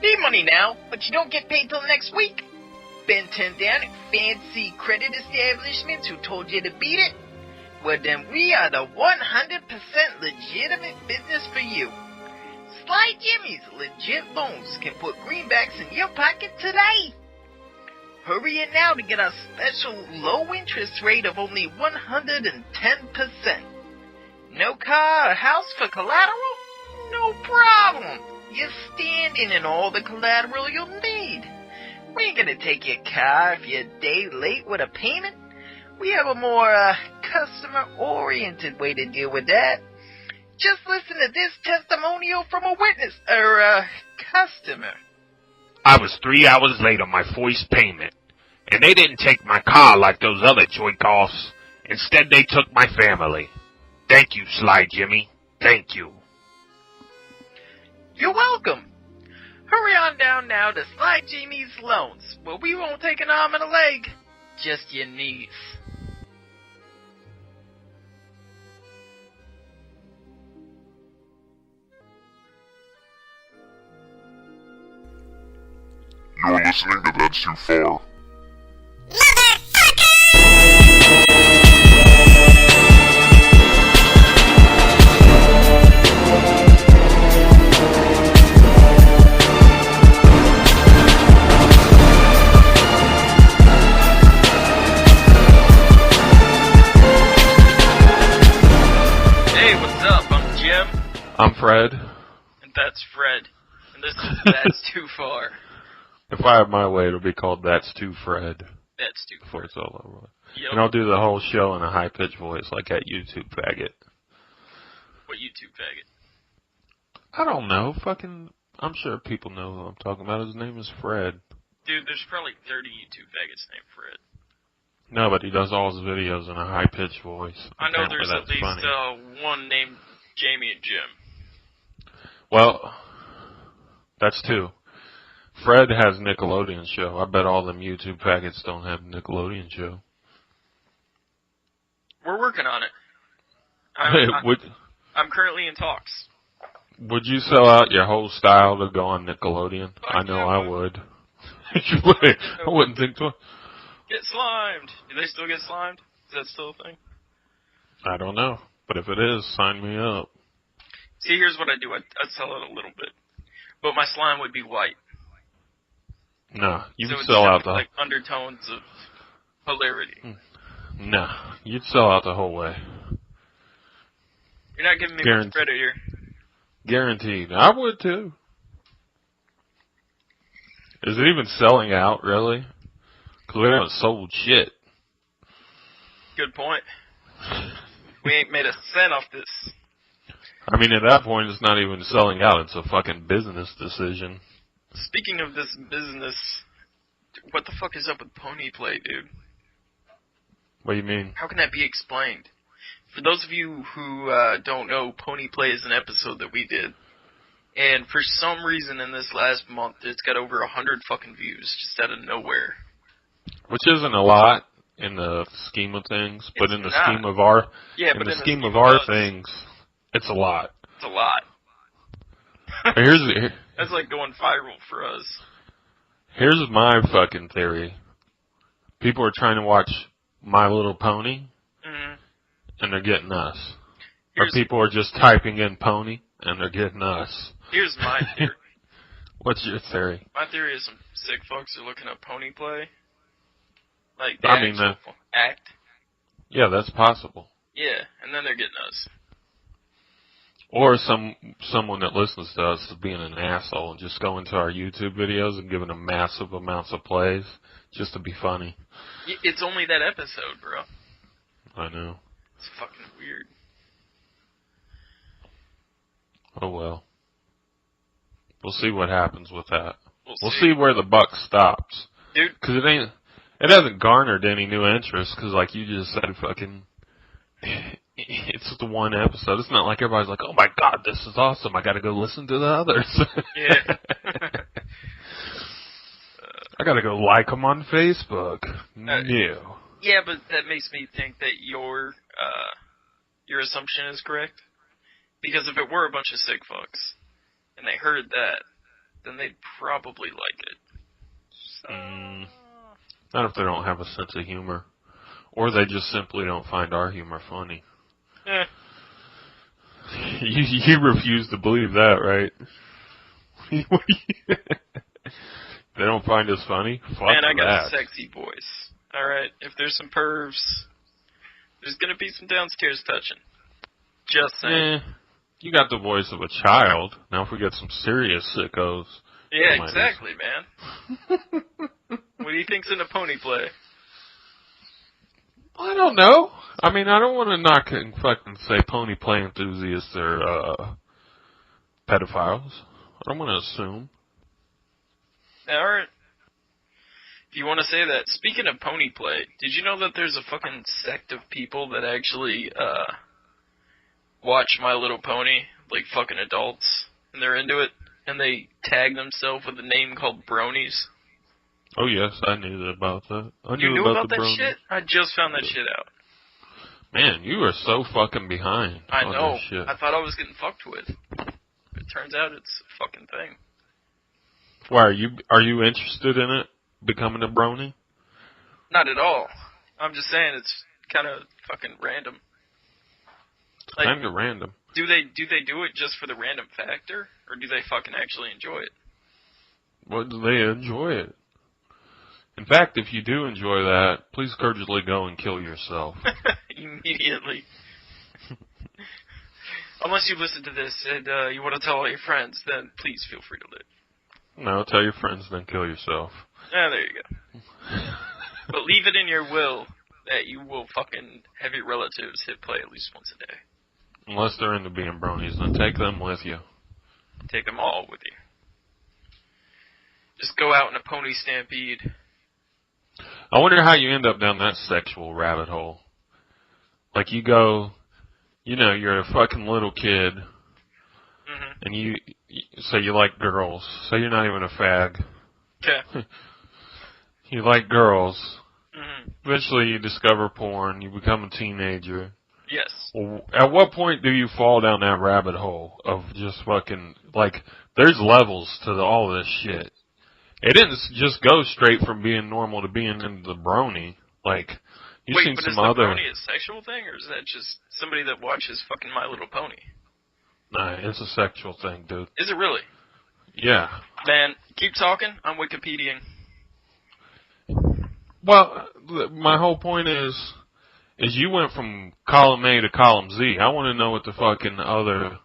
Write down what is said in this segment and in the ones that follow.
Need money now, but you don't get paid till next week? Been turned down at fancy credit establishments who told you to beat it? Well, then we are the 100% legitimate business for you. Sly Jimmy's legit loans can put greenbacks in your pocket today. Hurry in now to get our special low interest rate of only 110%. No car or house for collateral? No problem. You're standing in all the collateral you'll need. We ain't gonna take your car if you're a day late with a payment. We have a more, customer-oriented way to deal with that. Just listen to this testimonial from a witness, customer. I was 3 hours late on my first payment, and they didn't take my car like those other joy-offs. Instead, they took my family. Thank you, Sly Jimmy. Thank you. You're welcome. Hurry on down now to Sly Jimmy's Loans, where we won't take an arm and a leg, just your knees. You're listening to That's Too Far. Hey, what's up? I'm Jim. I'm Fred. And that's Fred. And this is That's Too Far. If I have my way, it'll be called That's Too Fred. That's Too Far. Before it's all over. Yep. And I'll do the whole show in a high-pitched voice like that YouTube faggot. What YouTube faggot? I don't know. I'm sure people know who I'm talking about. His name is Fred. Dude, there's probably 30 YouTube faggots named Fred. No, but he does all his videos in a high-pitched voice. I know Apparently there's at that's least funny. one named Jamie and Jim. Well, that's two. Fred has Nickelodeon show. I bet all them YouTube faggots don't have Nickelodeon show. We're working on it. I'm currently in talks. Would you sell out your whole style to go on Nickelodeon? I know I would. I wouldn't think so. Get slimed. Do they still get slimed? Is that still a thing? I don't know. But if it is, sign me up. See, here's what I do. I'd sell it a little bit. But my slime would be white. No, you so would sell out the... like undertones of hilarity. No, you'd sell out the whole way. You're not giving me much credit here. Guaranteed. I would too. Is it even selling out, really? Because we haven't sold shit. Good point. We ain't made a cent off this. I mean, at that point, it's not even selling out. It's a fucking business decision. Speaking of this business, what the fuck is up with Pony Play, dude? What do you mean? How can that be explained? For those of you who don't know, Pony Play is an episode that we did. And for some reason in this last month, it's got over 100 fucking views, just out of nowhere. Which isn't a lot in the scheme of things, but in the scheme of our scheme of our things, it's a lot. It's a lot. That's like going viral for us. Here's my fucking theory. People are trying to watch My Little Pony, and they're getting us. Or people are just typing in pony, and they're getting us. Here's my theory. What's your theory? My theory is some sick fucks are looking up Pony Play. Like the act. Yeah, that's possible. Yeah, and then they're getting us. Or someone that listens to us is being an asshole and just going to our YouTube videos and giving them massive amounts of plays just to be funny. It's only that episode, bro. I know. It's fucking weird. Oh well. We'll see what happens with that. We'll see see where the buck stops. Dude. Because it hasn't garnered any new interest because like you just said, fucking... It's the one episode. It's not like everybody's like, oh my god, this is awesome. I gotta go listen to the others. Yeah. I gotta go like them on Facebook. No. Yeah, but that makes me think that your assumption is correct. Because if it were a bunch of sick fucks, and they heard that, then they'd probably like it. So... Not if they don't have a sense of humor. Or they just simply don't find our humor funny. Eh. You refuse to believe that, right? They don't find us funny? Fuck Man, I got that. a sexy voice. Alright, if there's some pervs, there's gonna be some downstairs touching. Just saying. You got the voice of a child. Now if we get some serious sickos. Yeah, exactly, man. What do you think's in a pony play? I don't know. I mean, I don't want to knock and fucking say pony play enthusiasts are pedophiles. I don't want to assume. Alright. If you want to say that. Speaking of pony play, did you know that there's a fucking sect of people that actually watch My Little Pony, like fucking adults, and they're into it, and they tag themselves with a name called bronies? Oh yes, I knew about that. You knew about that shit? I just found that shit out. Man, you are so fucking behind. I know. This shit. I thought I was getting fucked with. It turns out it's a fucking thing. Why, are you interested in it? Becoming a brony? Not at all. I'm just saying it's kind of fucking random. It's kind of random. Do they do it just for the random factor, or do they fucking actually enjoy it? What do they enjoy it? In fact, if you do enjoy that, please courageously go and kill yourself. Immediately. Unless you listen to this and you want to tell all your friends, then please feel free to live. No, tell your friends, then kill yourself. Ah, there you go. But leave it in your will that you will fucking have your relatives hit play at least once a day. Unless they're into being bronies, then take them with you. Take them all with you. Just go out in a pony stampede. I wonder how you end up down that sexual rabbit hole. Like you go, you're a fucking little kid, and you say you like girls. Say you're not even a fag. Okay. You like girls. Eventually you discover porn. You become a teenager. Yes. Well, at what point do you fall down that rabbit hole of just fucking, like, there's levels to all this shit. It didn't just go straight from being normal to being into the brony. Like, you've seen some other... Wait, but is the brony a sexual thing, or is that just somebody that watches fucking My Little Pony? Nah, it's a sexual thing, dude. Is it really? Yeah. Man, keep talking. I'm Wikipediaing. Well, my whole point is you went from column A to column Z. I want to know what the fucking the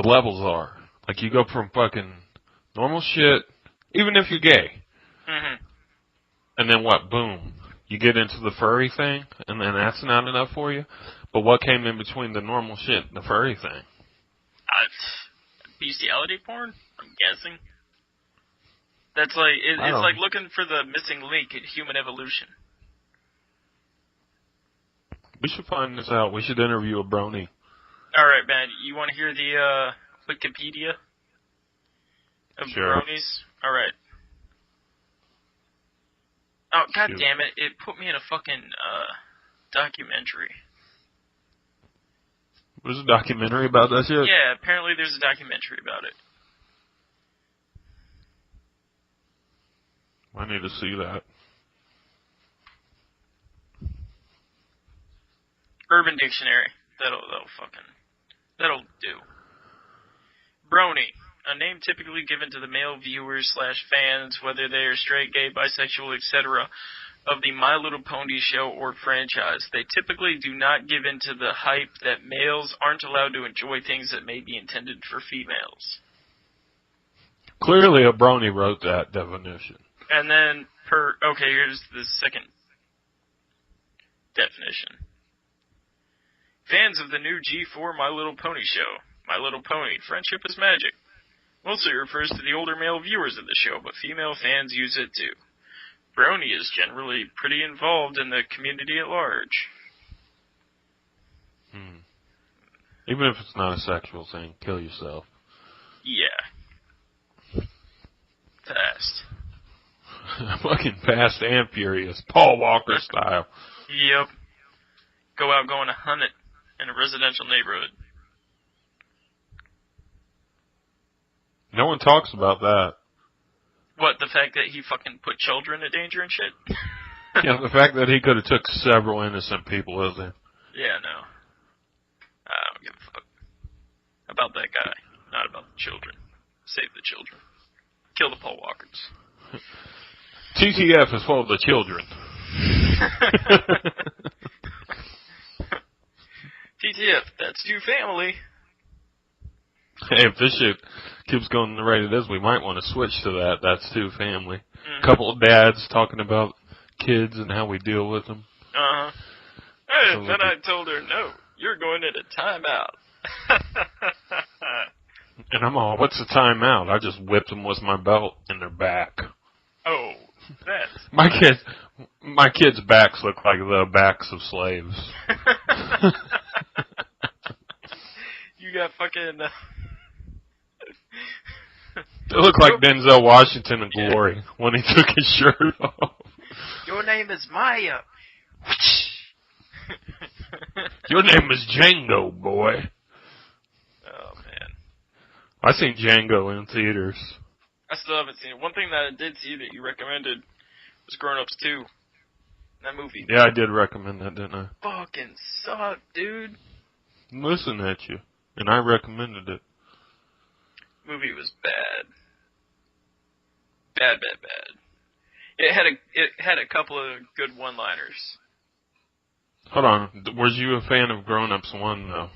levels are. Like, you go from fucking normal shit, even if you're gay. And then what? Boom. You get into the furry thing, and then that's not enough for you? But what came in between the normal shit and the furry thing? Bestiality porn, I'm guessing. That's like, it's like looking for the missing link in human evolution. We should find this out. We should interview a brony. Alright, man. You want to hear the Wikipedia of bronies? Alright. Oh, god damn it. It put me in a fucking documentary. There's a documentary about that shit? Yeah, apparently there's a documentary about it. I need to see that. Urban Dictionary. That'll do. Brony. A name typically given to the male viewers/fans, whether they are straight, gay, bisexual, etc., of the My Little Pony show or franchise. They typically do not give in to the hype that males aren't allowed to enjoy things that may be intended for females. Clearly a brony wrote that definition. And then, here's the second definition. Fans of the new G4 My Little Pony show. My Little Pony, Friendship is Magic. Mostly refers to the older male viewers of the show, but female fans use it too. Brony is generally pretty involved in the community at large. Even if it's not a sexual thing, kill yourself. Yeah. Fast. Fucking fast and furious. Paul Walker style. Yep. Go out going to hunt it in a residential neighborhood. No one talks about that. What, the fact that he fucking put children in danger and shit? Yeah, the fact that he could have took several innocent people with him. Yeah, no. I don't give a fuck. About that guy, not about the children. Save the children. Kill the Paul Walkers. TTF is full of the children. TTF, that's two family. Hey, if this shit keeps going the rate it is, we might want to switch to that. That's two family. Mm-hmm. Couple of dads talking about kids and how we deal with them. Uh-huh. Hey, then I told her, no, you're going into timeout. And I'm all, what's the timeout? I just whipped them with my belt in their back. Oh, that's... My kids' backs look like the backs of slaves. You got fucking... They look like Denzel Washington in Glory when he took his shirt off. Your name is Maya. Your name is Django, boy. Oh, man. I seen Django in theaters. I still haven't seen it. One thing that I did see that you recommended was Grown Ups 2. That movie. Yeah, I did recommend that, didn't I? Fucking sucked, dude. Listen at you. And I recommended it. Movie was bad. Bad. It had a couple of good one-liners. Hold on. Was you a fan of Grown Ups 1, though?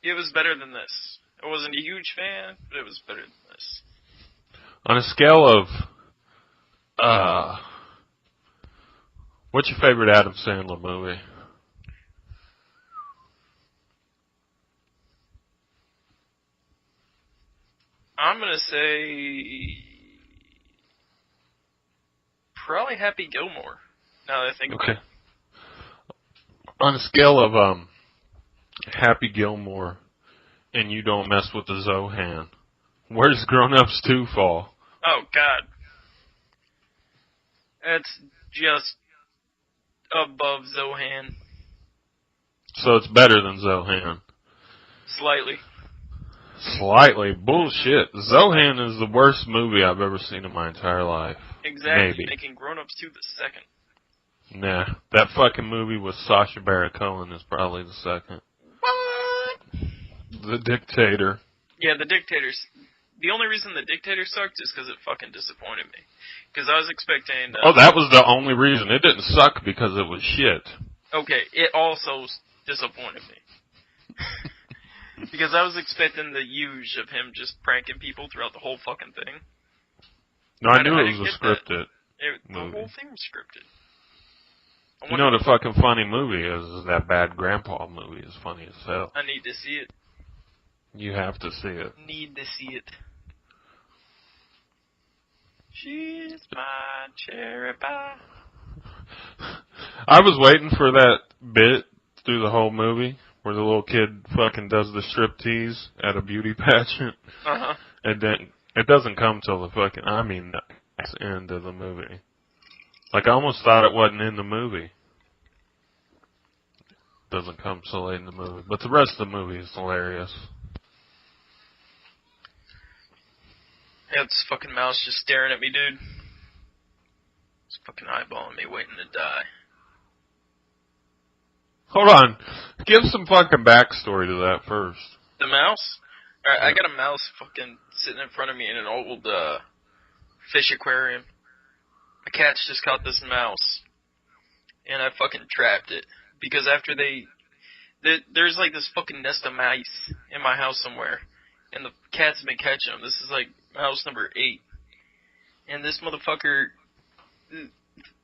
It was better than this. I wasn't a huge fan, but it was better than this. On a scale of, what's your favorite Adam Sandler movie? I'm gonna say probably Happy Gilmore. Now that I think about it. On a scale of Happy Gilmore and You Don't Mess with the Zohan, where does Grown Ups 2 fall? Oh God, that's just above Zohan. So it's better than Zohan. Slightly. Slightly. Bullshit. Zohan is the worst movie I've ever seen in my entire life. Exactly. Maybe. Making Grown Ups 2 the second. Nah. That fucking movie with Sacha Baron Cohen is probably the second. What? The Dictator. Yeah, The Dictators. The only reason The Dictator sucked is because it fucking disappointed me. Because I was expecting... that was the only reason. It didn't suck because it was shit. Okay, it also disappointed me. Because I was expecting the huge of him just pranking people throughout the whole fucking thing. No, I knew it was a scripted The whole thing was scripted. You know what a fucking funny movie is that Bad Grandpa movie is funny as hell. I need to see it. You have to see it. Need to see it. She's my cherry pie. I was waiting for that bit through the whole movie where the little kid fucking does the striptease at a beauty pageant. Uh-huh. And then it doesn't come till the fucking, the end of the movie. Like, I almost thought it wasn't in the movie. Doesn't come so late in the movie. But the rest of the movie is hilarious. Yeah, this fucking mouse just staring at me, dude. It's fucking eyeballing me, waiting to die. Hold on. Give some fucking backstory to that first. The mouse? Alright, I got a mouse fucking sitting in front of me in an old fish aquarium. My cats just caught this mouse. And I fucking trapped it. Because after there's like this fucking nest of mice in my house somewhere. And the cats have been catching them. This is like mouse number 8. And this motherfucker,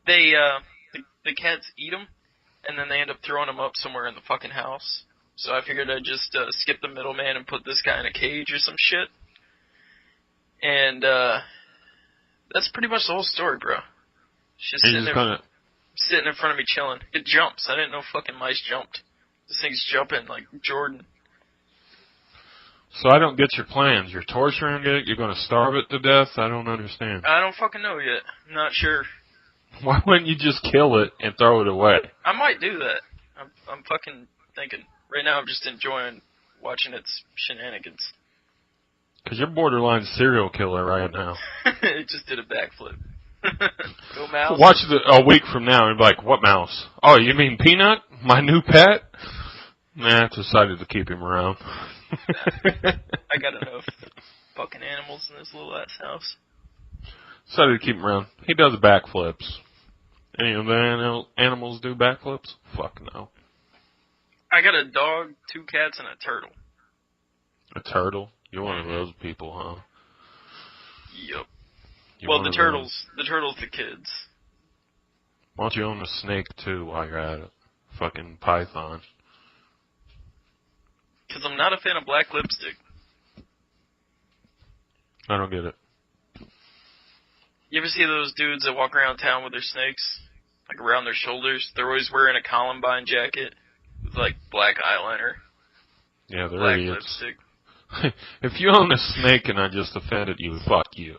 the cats eat them. And then they end up throwing them up somewhere in the fucking house. So I figured I'd just skip the middleman and put this guy in a cage or some shit. And that's pretty much the whole story, bro. It's just sitting in front of me chilling. It jumps. I didn't know fucking mice jumped. This thing's jumping like Jordan. So I don't get your plans. You're torturing it? You're going to starve it to death? I don't understand. I don't fucking know yet. I'm not sure. Why wouldn't you just kill it and throw it away? I might do that. I'm fucking thinking. Right now I'm just enjoying watching its shenanigans. Because you're borderline serial killer right now. It just did a backflip. Go mouse. Watch a week from now and be like, what mouse? Oh, you mean Peanut? My new pet? Nah, I decided to keep him around. I got enough fucking animals in this little ass house. Decided to keep him around. He does backflips. Any of the animals do backflips? Fuck no. I got a dog, 2 cats, and a turtle. A turtle? You're one of those people, huh? Yep. You're Well, the turtle's the kids. Why don't you own a snake too while you're at it? Fucking python. Because I'm not a fan of black lipstick. I don't get it. You ever see those dudes that walk around town with their snakes? Like around their shoulders? They're always wearing a Columbine jacket with like black eyeliner. Yeah, they're black idiots. lipstick. If you own a snake and I just offended you, fuck you.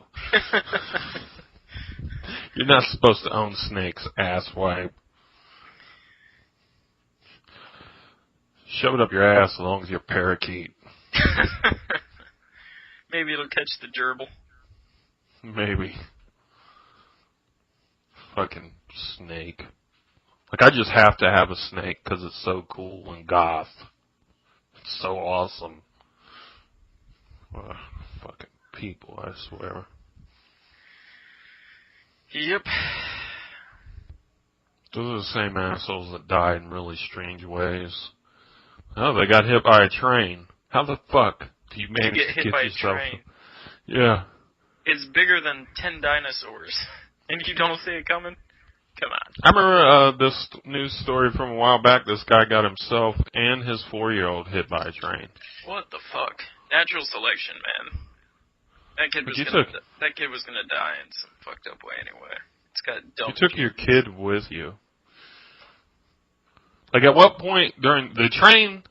You're not supposed to own snakes, asswipe. Shove it up your ass as long as you're a parakeet. Maybe it'll catch the gerbil. Maybe. Fucking snake. Like, I just have to have a snake because it's so cool and goth. It's so awesome. Fucking people, I swear. Yep. Those are the same assholes that die in really strange ways. Oh, they got hit by a train. How the fuck do you manage to get hit by yourself? a train? Yeah. It's bigger than 10 dinosaurs. And you don't see it coming? Come on. I remember this news story from a while back. This guy got himself and his 4-year-old hit by a train. What the fuck? Natural selection, man. That kid was gonna die in some fucked up way anyway. It's got dumb. You took your kid with you. Like, at what point during the train,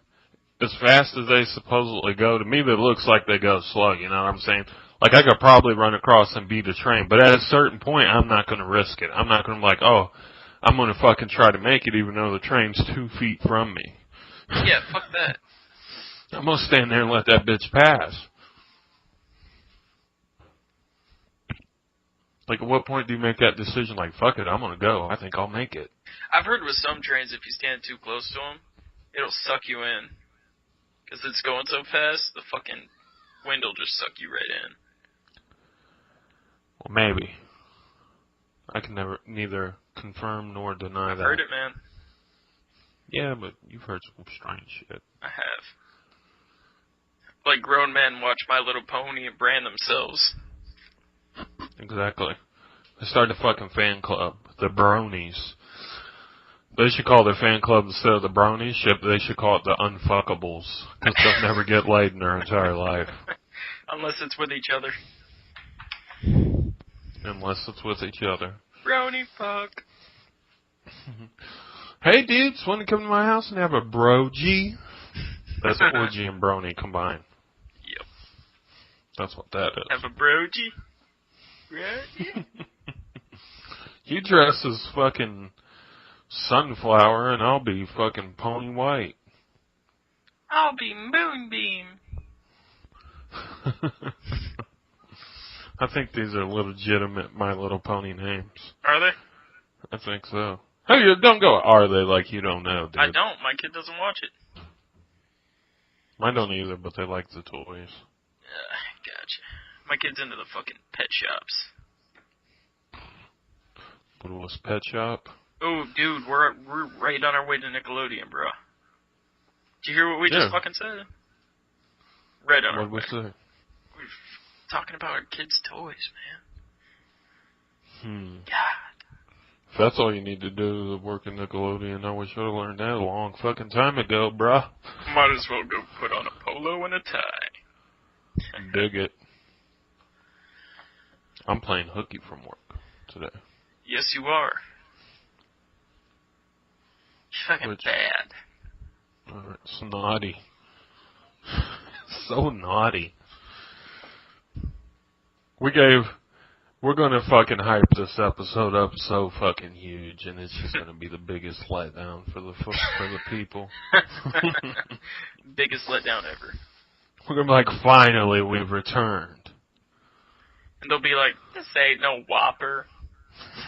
as fast as they supposedly go, to me that looks like they go slow, you know what I'm saying? Like, I could probably run across and beat a train, but at a certain point, I'm not going to risk it. I'm not going to be like, oh, I'm going to fucking try to make it even though the train's 2 feet from me. Yeah, fuck that. I'm going to stand there and let that bitch pass. Like, at what point do you make that decision? Like, fuck it, I'm going to go. I think I'll make it. I've heard with some trains, if you stand too close to them, it'll suck you in. Because it's going so fast, the fucking wind will just suck you right in. Well, maybe. I can neither confirm nor deny that. I've heard it, man. Yeah, but you've heard some strange shit. I have. Like grown men watch My Little Pony and brand themselves. Exactly. They started a fucking fan club, the Bronies. They should call their fan club, instead of the Bronies, they should call it the Unfuckables. Because they'll never get laid in their entire life. Unless it's with each other. Unless it's with each other. Brony fuck. Hey dudes, want to come to my house and have a brogy? That's orgy and brony combined. Yep. That's what that is. Have a brogy? Right? You dress as fucking Sunflower and I'll be fucking Pony White. I'll be Moonbeam. I think these are legitimate My Little Pony names. Are they? I think so. Hey, don't go, are they, like you don't know, dude. I don't. My kid doesn't watch it. Mine don't either, but they like the toys. Gotcha. My kid's into the fucking pet shops. Littlest Pet Shop. Oh, dude, we're right on our way to Nickelodeon, bro. Did you hear what we just fucking said? Right on our way. What was that? We're talking about our kids' toys, man. God. If that's all you need to do to work in Nickelodeon, I wish I'd have learned that a long fucking time ago, bruh. Might as well go put on a polo and a tie. Dig it. I'm playing hooky from work today. Yes, you are. You're fucking bad. Alright, it's naughty. So naughty. We're gonna fucking hype this episode up so fucking huge, and it's just gonna be the biggest letdown for the people. Biggest letdown ever. We're gonna be like, finally, we've returned. And they'll be like, this ain't no Whopper.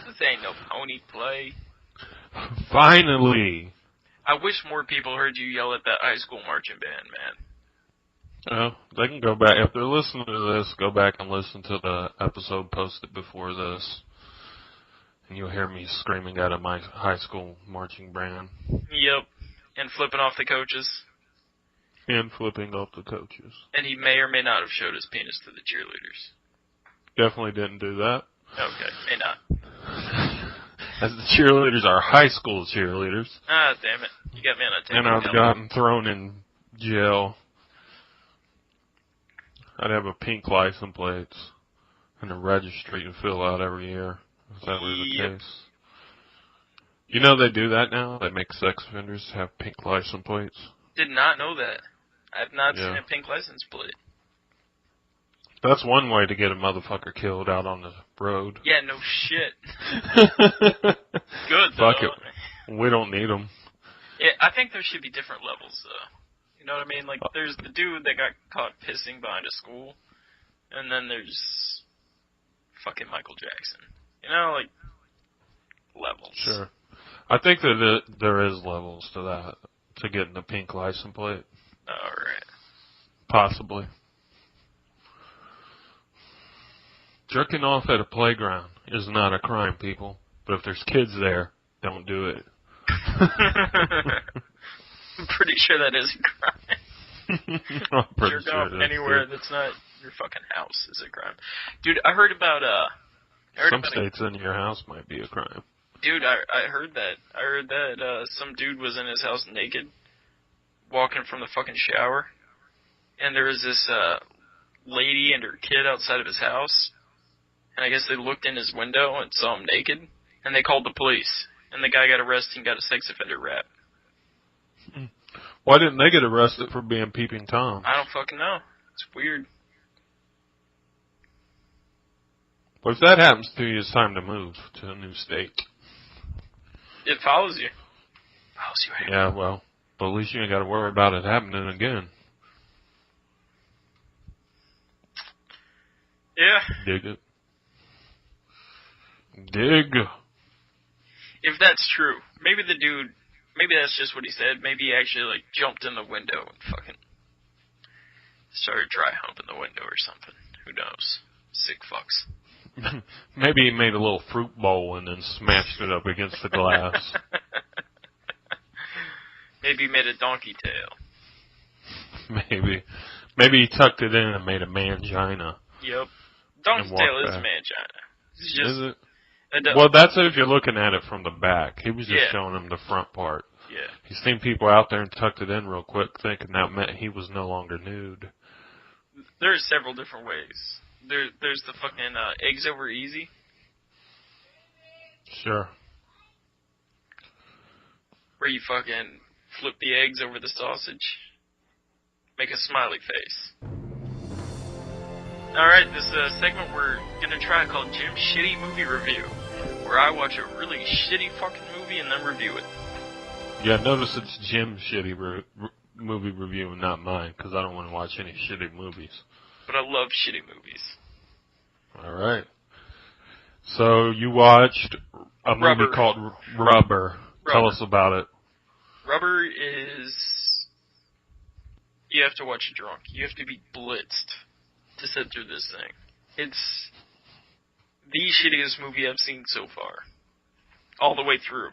This ain't no pony play. Finally. I wish more people heard you yell at that high school marching band, man. Oh, they can go back. If they're listening to this, go back and listen to the episode posted before this. And you'll hear me screaming at my high school marching band. Yep. And flipping off the coaches. And flipping off the coaches. And he may or may not have showed his penis to the cheerleaders. Definitely didn't do that. Okay, may not. As the cheerleaders are high school cheerleaders. Ah, damn it. You got me on a tape. And I've gotten thrown in jail. I'd have a pink license plate and a registry to fill out every year. If that were the case. You know they do that now? They make sex offenders have pink license plates. Did not know that. I've not seen a pink license plate. That's one way to get a motherfucker killed out on the road. Yeah, no shit. Good, though. Fuck it. We don't need them. Yeah, I think there should be different levels, though. You know what I mean? Like, there's the dude that got caught pissing behind a school, and then there's fucking Michael Jackson. You know, like, levels. Sure. I think that there is levels to that, to getting a pink license plate. Alright. Possibly. Jerking off at a playground is not a crime, people. But if there's kids there, don't do it. I'm pretty sure that is a crime. I'm pretty Jerk sure off it is, anywhere that's not your fucking house is a crime. Dude, I heard about, some states in your house might be a crime. Dude, I heard that. I heard that, some dude was in his house naked, walking from the fucking shower, and there was this, lady and her kid outside of his house, and I guess they looked in his window and saw him naked, and they called the police, and the guy got arrested and got a sex offender rap. Why didn't they get arrested for being peeping Toms? I don't fucking know. It's weird. Well, if that happens to you, it's time to move to a new state. It follows you. Follows you everywhere. Yeah, well, but at least you ain't got to worry about it happening again. Yeah. Dig it. Dig. If that's true, maybe the dude, maybe that's just what he said. Maybe he actually, like, jumped in the window and fucking started dry humping the window or something. Who knows? Sick fucks. Maybe he made a little fruit bowl and then smashed it up against the glass. Maybe he made a donkey tail. Maybe he tucked it in and made a mangina. Yep. Donkey tail is mangina. It's just, is it? Well, that's if you're looking at it from the back. He was just showing him the front part. Yeah. He's seen people out there and tucked it in real quick, thinking that meant he was no longer nude. There's several different ways. There's the fucking eggs over easy. Sure. Where you fucking flip the eggs over the sausage. Make a smiley face. Alright, this segment we're gonna try called Jim's Shitty Movie Review. Where I watch a really shitty fucking movie and then review it. Yeah, notice it's Jim's shitty movie review and not mine, because I don't want to watch any shitty movies. But I love shitty movies. Alright. So, you watched a movie called Rubber. Tell us about it. Rubber is... You have to watch it drunk. You have to be blitzed to sit through this thing. It's the shittiest movie I've seen so far. All the way through.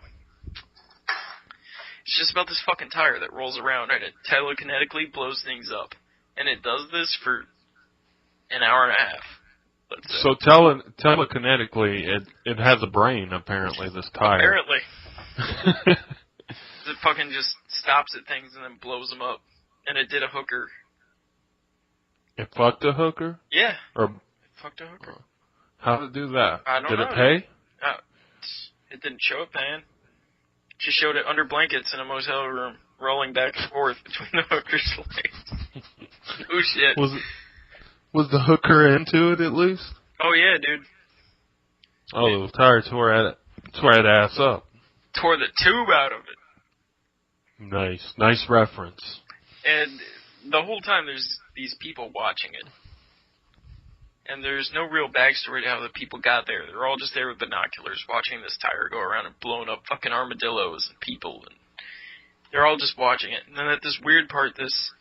It's just about this fucking tire that rolls around and it telekinetically blows things up. And it does this for an hour and a half. So telekinetically, it has a brain, apparently, this tire. Apparently. It fucking just stops at things and then blows them up. And it did a hooker. It fucked a hooker? Yeah. Or it fucked a hooker. How did it do that? I don't know. Did it pay? It didn't show it paying. She showed it under blankets in a motel room, rolling back and forth between the hooker's legs. Oh shit. Was the hooker into it at least? Oh yeah, dude. Oh, the tire tore that ass up. Tore the tube out of it. Nice reference. And the whole time there's these people watching it. And there's no real backstory to how the people got there. They're all just there with binoculars watching this tire go around and blowing up fucking armadillos and people. And they're all just watching it. And then at this weird part, this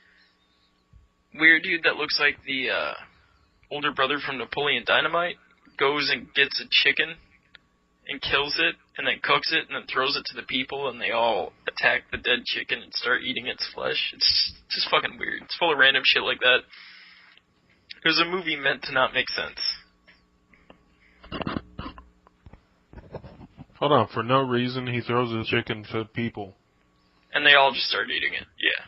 weird dude that looks like the older brother from Napoleon Dynamite goes and gets a chicken and kills it and then cooks it and then throws it to the people and they all attack the dead chicken and start eating its flesh. It's just fucking weird. It's full of random shit like that. It was a movie meant to not make sense. Hold on, for no reason he throws a chicken to people. And they all just start eating it, yeah.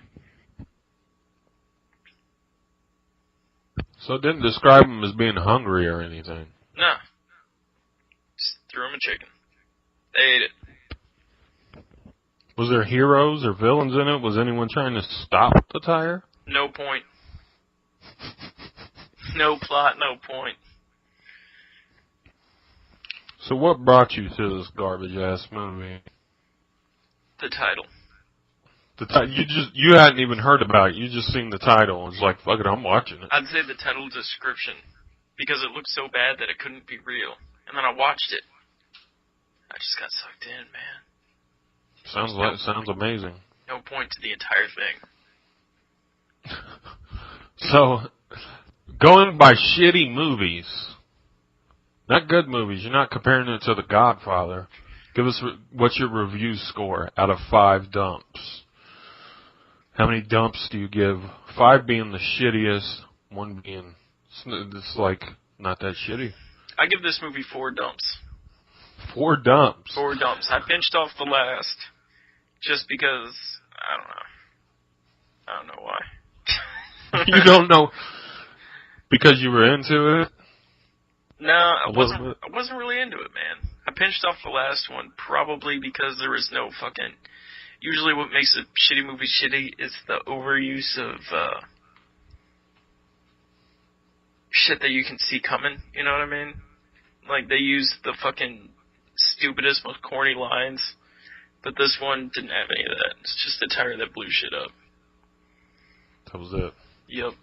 So it didn't describe him as being hungry or anything. No. Just threw him a chicken. They ate it. Was there heroes or villains in it? Was anyone trying to stop the tire? No point. No plot, no point. So what brought you to this garbage-ass movie? The title. You hadn't even heard about it. You just seen the title and was like, fuck it, I'm watching it. I'd say the title description. Because it looked so bad that it couldn't be real. And then I watched it. I just got sucked in, man. Sounds amazing. No point to the entire thing. So, going by shitty movies, not good movies, you're not comparing it to The Godfather. Give us what's your review score out of 5 dumps. How many dumps do you give? 5 being the shittiest, 1 being it's like not that shitty. I give this movie 4 dumps. 4 dumps. 4 dumps. I pinched off the last just because I don't know why. You don't know because you were into it? No, I wasn't really into it, man. I pinched off the last one probably because there was no fucking... Usually what makes a shitty movie shitty is the overuse of shit that you can see coming, you know what I mean? Like, they use the fucking stupidest, most corny lines, but this one didn't have any of that. It's just a tire that blew shit up. That was it. Yep.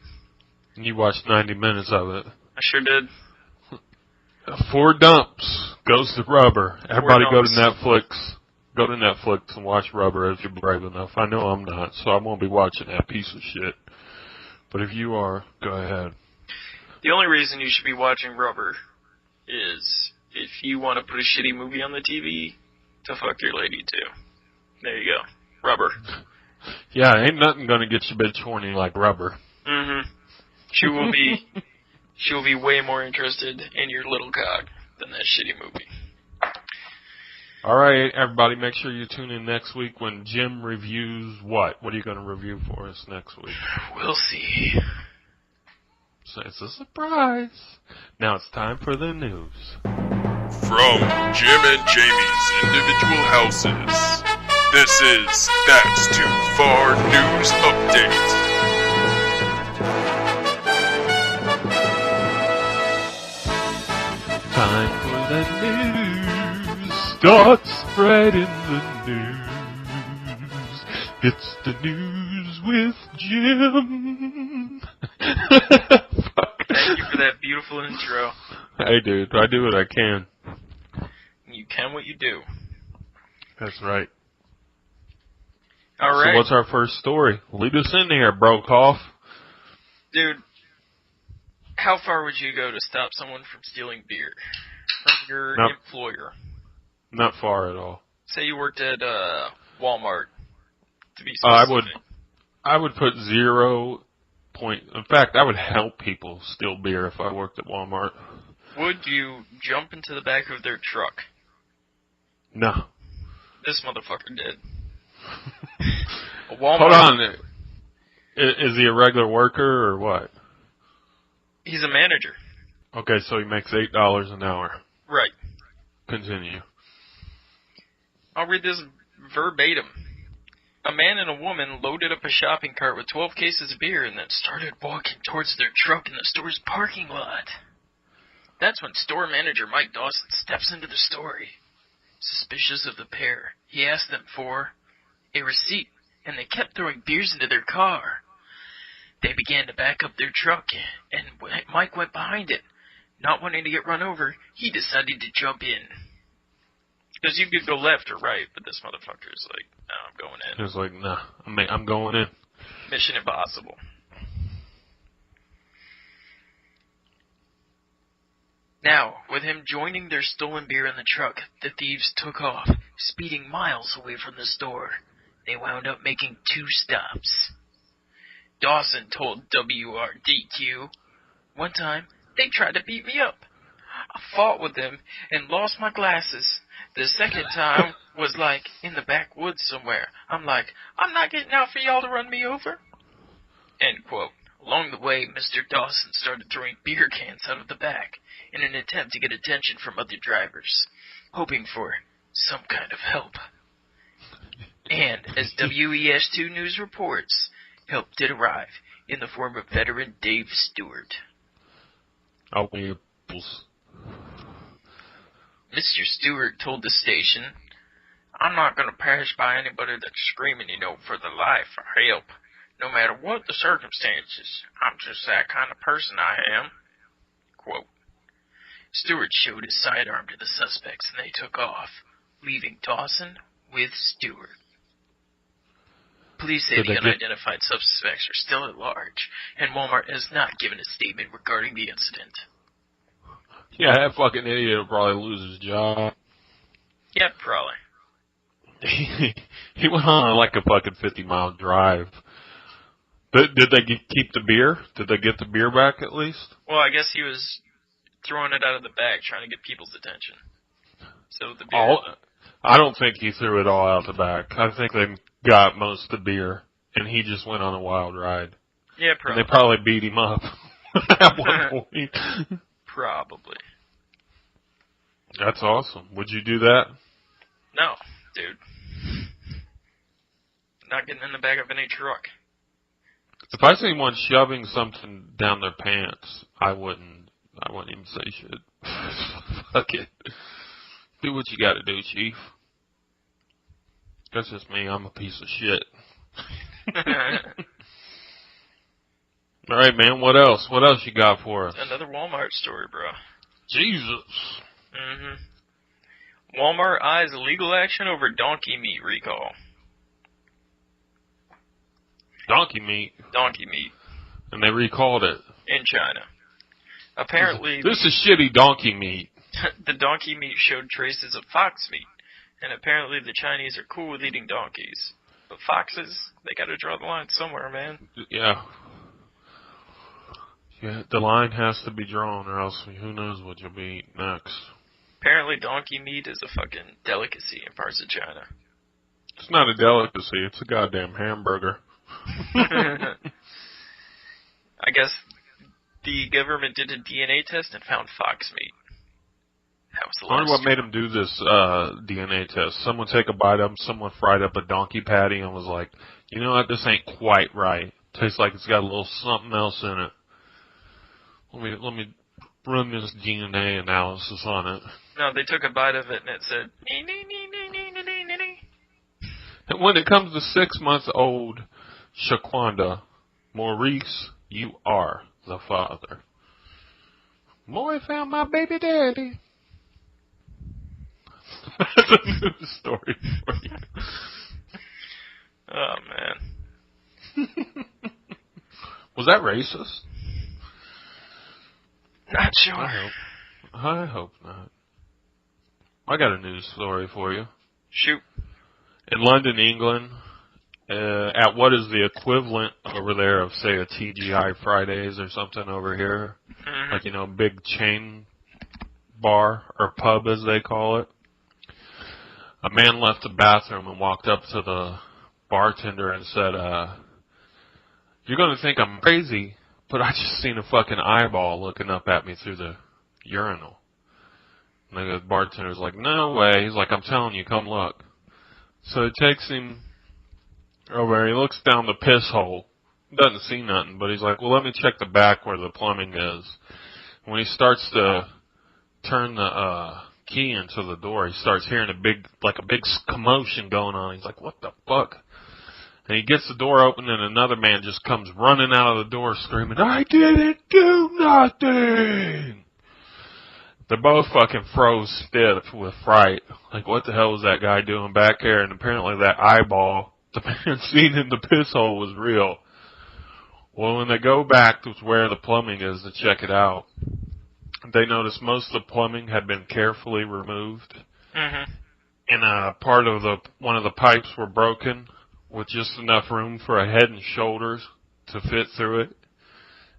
And you watched 90 minutes of it. I sure did. 4 dumps goes to Rubber. Everybody go to dumps. Netflix. Go to Netflix and watch Rubber if you're brave enough. I know I'm not, so I won't be watching that piece of shit. But if you are, go ahead. The only reason you should be watching Rubber is if you want to put a shitty movie on the TV to fuck your lady too. There you go. Rubber. Yeah, ain't nothing gonna get your bitch horny like Rubber. Mm-hmm. She will be way more interested in your little cock than that shitty movie. Alright, everybody, make sure you tune in next week when Jim reviews what? What are you going to review for us next week? We'll see. So it's a surprise. Now it's time for the news. From Jim and Jamie's individual houses, this is That's Too Far News Update. Time for the news. Start spreading the news. It's the news with Jim. Thank you for that beautiful intro. Hey, dude, I do what I can. You can what you do. That's right. All right. So what's our first story? Lead us in here, Brokoff. Dude, how far would you go to stop someone from stealing beer from your employer? Not far at all. Say you worked at Walmart, to be specific. I would put 0 point. In fact, I would help people steal beer if I worked at Walmart. Would you jump into the back of their truck? No. This motherfucker did. Walmart. Hold on. Is he a regular worker or what? He's a manager. Okay, so he makes $8 an hour. Right. Continue. I'll read this verbatim. A man and a woman loaded up a shopping cart with 12 cases of beer and then started walking towards their truck in the store's parking lot. That's when store manager Mike Dawson steps into the story. Suspicious of the pair, he asked them for a receipt, and they kept throwing beers into their car. They began to back up their truck, and Mike went behind it. Not wanting to get run over, he decided to jump in. Because you could go left or right, but this motherfucker's like, no, I'm going in. He's like, nah, I'm going in. Mission impossible. Now, with him joining their stolen beer in the truck, the thieves took off, speeding miles away from the store. They wound up making 2 stops. Dawson told WRDQ, "One time, they tried to beat me up. I fought with them and lost my glasses. The second time was like in the backwoods somewhere. I'm like, I'm not getting out for y'all to run me over." End quote. Along the way, Mr. Dawson started throwing beer cans out of the back in an attempt to get attention from other drivers, hoping for some kind of help. And, as WES2 News reports, help did arrive in the form of veteran Dave Stewart. Oh, Mr. Stewart told the station, "I'm not going to pass by anybody that's screaming, for their life or help. No matter what the circumstances, I'm just that kind of person I am." Quote. Stewart showed his sidearm to the suspects and they took off, leaving Dawson with Stewart. Police say the unidentified suspects are still at large, and Walmart has not given a statement regarding the incident. Yeah, that fucking idiot will probably lose his job. Yeah, probably. He went on like a fucking 50-mile drive. Did they keep the beer? Did they get the beer back at least? Well, I guess he was throwing it out of the bag, trying to get people's attention. So the beer... I don't think he threw it all out the back. I think they got most of the beer, and he just went on a wild ride. Yeah, probably. And they probably beat him up at one point. Probably. That's awesome. Would you do that? No, dude. Not getting in the back of any truck. If I see one shoving something down their pants, I wouldn't even say shit. Fuck it. Do what you gotta do, Chief. That's just me. I'm a piece of shit. Alright, man. What else? What else you got for us? Another Walmart story, bro. Jesus. Walmart eyes legal action over donkey meat recall. Donkey meat? Donkey meat. And they recalled it. In China. Apparently... This is shitty donkey meat. The donkey meat showed traces of fox meat. And apparently the Chinese are cool with eating donkeys. But foxes, they gotta draw the line somewhere, man. Yeah. Yeah, the line has to be drawn or else who knows what you'll be eating next. Apparently donkey meat is a fucking delicacy in parts of China. It's not a delicacy, it's a goddamn hamburger. I guess the government did a DNA test and found fox meat. That was the last. I wonder what made them do this DNA test. Someone take a bite of them, someone fried up a donkey patty and was like, you know what, this ain't quite right. Tastes like it's got a little something else in it. Let me run this DNA analysis on it. No, they took a bite of it and it said, nee, nee, nee, nee, nee, nee, nee, nee. And when it comes to 6-month-old Shaquanda, Maurice, you are the father. Boy found my baby daddy. That's a news story for you. Oh, man. Was that racist? Not sure. I hope not. I got a news story for you. Shoot. In London, England, at what is the equivalent over there of, say, a TGI Fridays or something over here, like, a big chain bar or pub as they call it, a man left the bathroom and walked up to the bartender and said, you're going to think I'm crazy, but I just seen a fucking eyeball looking up at me through the urinal. And the bartender's like, no way. He's like, I'm telling you, come look. So he takes him over, he looks down the piss hole. Doesn't see nothing, but he's like, well, let me check the back where the plumbing is. When he starts to turn the key into the door, he starts hearing a big commotion going on. He's like, what the fuck? And he gets the door open, and another man just comes running out of the door screaming, "I didn't do nothing!" They're both fucking froze stiff with fright. Like, what the hell was that guy doing back there? And apparently that eyeball the man seen in the piss hole was real. Well, when they go back to where the plumbing is to check it out, they notice most of the plumbing had been carefully removed. Mm-hmm. And part of one of the pipes were broken with just enough room for a head and shoulders to fit through it.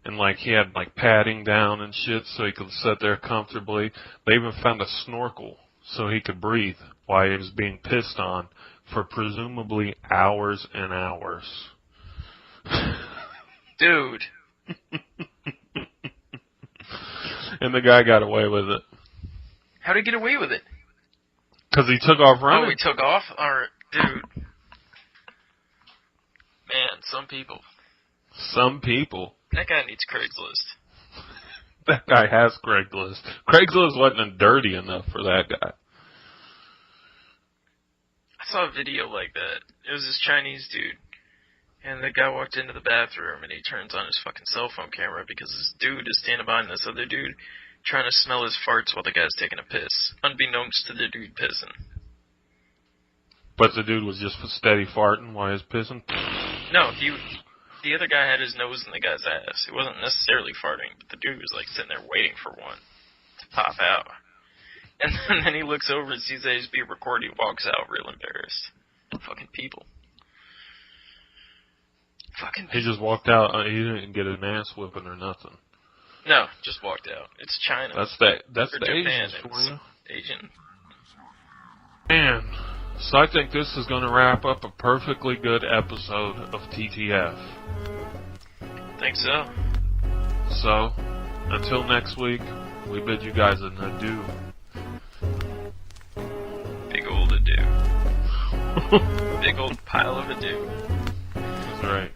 And like he had like padding down and shit so he could sit there comfortably. They even found a snorkel so he could breathe while he was being pissed on for presumably hours and hours. Dude. And the guy got away with it. How'd he get away with it? Because he took off running. Oh, he took off? Alright, dude. Man, some people. Some people. That guy needs Craigslist. That guy has Craigslist. Craigslist wasn't dirty enough for that guy. I saw a video like that. It was this Chinese dude. And the guy walked into the bathroom and he turns on his fucking cell phone camera because this dude is standing behind this other dude trying to smell his farts while the guy's taking a piss, unbeknownst to the dude pissing. But the dude was just steady farting while he was pissing? No, the other guy had his nose in the guy's ass. He wasn't necessarily farting, but the dude was like sitting there waiting for one to pop out. And then he looks over and sees that he's being recorded. He walks out real embarrassed. Fucking people. Fucking people. He just walked out. He didn't get an ass whipping or nothing. No, just walked out. It's China. That's the Japan. Asians for you. Asian. Man, so I think this is going to wrap up a perfectly good episode of TTF. Think so. So, until next week, we bid you guys an adieu. Big old adieu. Big old pile of adieu. That's right.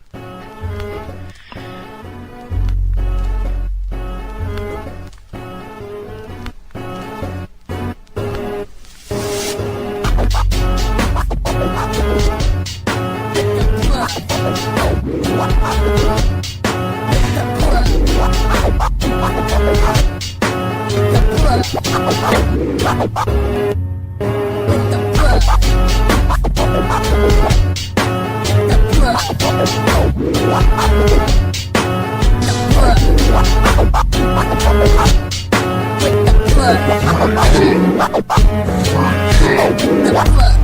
With the